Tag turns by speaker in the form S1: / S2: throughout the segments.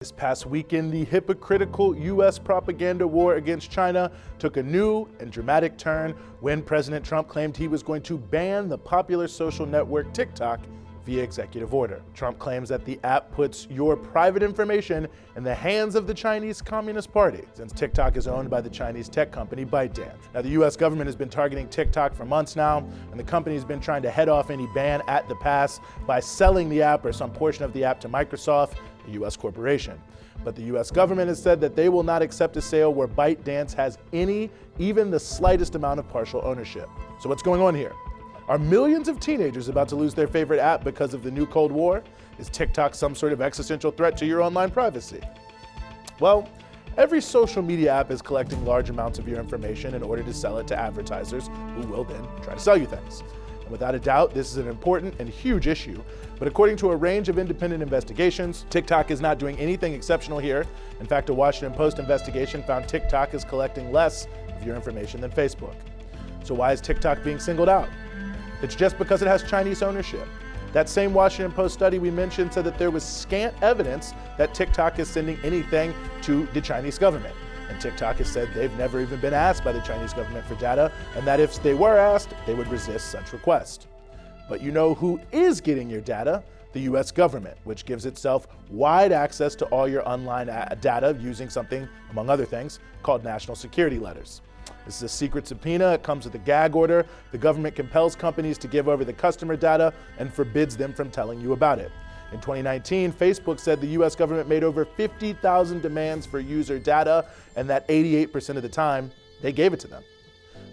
S1: This past weekend, the hypocritical U.S. propaganda war against China took a new and dramatic turn when President Trump claimed he was going to ban the popular social network TikTok via executive order. Trump claims that the app puts your private information in the hands of the Chinese Communist Party, since TikTok is owned by the Chinese tech company ByteDance. Now, the U.S. government has been targeting TikTok for months now, and the company has been trying to head off any ban at the pass by selling the app or some portion of the app to Microsoft, a U.S. corporation. But the U.S. government has said that they will not accept a sale where ByteDance has even the slightest amount of partial ownership. So what's going on here? Are millions of teenagers about to lose their favorite app because of the new Cold War? Is TikTok some sort of existential threat to your online privacy? Well, every social media app is collecting large amounts of your information in order to sell it to advertisers who will then try to sell you things. Without a doubt, this is an important and huge issue, but according to a range of independent investigations, TikTok is not doing anything exceptional here. In fact, a Washington Post investigation found TikTok is collecting less of your information than Facebook. So why is TikTok being singled out? It's just because it has Chinese ownership. That same Washington Post study we mentioned said that there was scant evidence that TikTok is sending anything to the Chinese government. And TikTok has said they've never even been asked by the Chinese government for data, and that if they were asked, they would resist such request. But you know who is getting your data? The US government, which gives itself wide access to all your online data using something, among other things, called national security letters. This is a secret subpoena. It comes with a gag order. The government compels companies to give over the customer data and forbids them from telling you about it. In 2019, Facebook said the US government made over 50,000 demands for user data, and that 88% of the time, they gave it to them.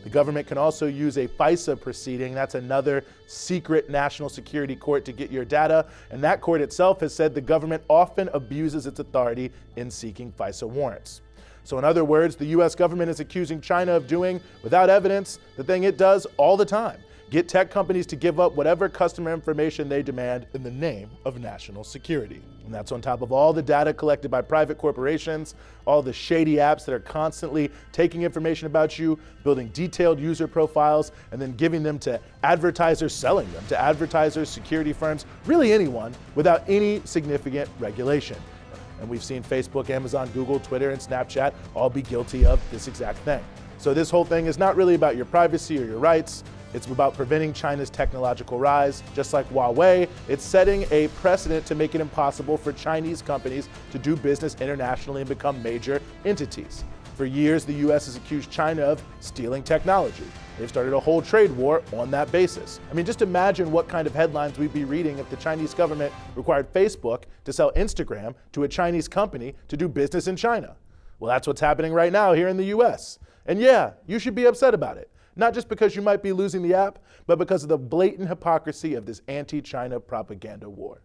S1: The government can also use a FISA proceeding, that's another secret national security court, to get your data, and that court itself has said the government often abuses its authority in seeking FISA warrants. So in other words, the US government is accusing China of doing, without evidence, the thing it does all the time: get tech companies to give up whatever customer information they demand in the name of national security. And that's on top of all the data collected by private corporations, all the shady apps that are constantly taking information about you, building detailed user profiles, and then giving them to advertisers, selling them to advertisers, security firms, really anyone, without any significant regulation. And we've seen Facebook, Amazon, Google, Twitter, and Snapchat all be guilty of this exact thing. So this whole thing is not really about your privacy or your rights. It's about preventing China's technological rise. Just like Huawei, it's setting a precedent to make it impossible for Chinese companies to do business internationally and become major entities. For years, the US has accused China of stealing technology. They've started a whole trade war on that basis. I mean, just imagine what kind of headlines we'd be reading if the Chinese government required Facebook to sell Instagram to a Chinese company to do business in China. Well, that's what's happening right now here in the US. And yeah, you should be upset about it. Not just because you might be losing the app, but because of the blatant hypocrisy of this anti-China propaganda war.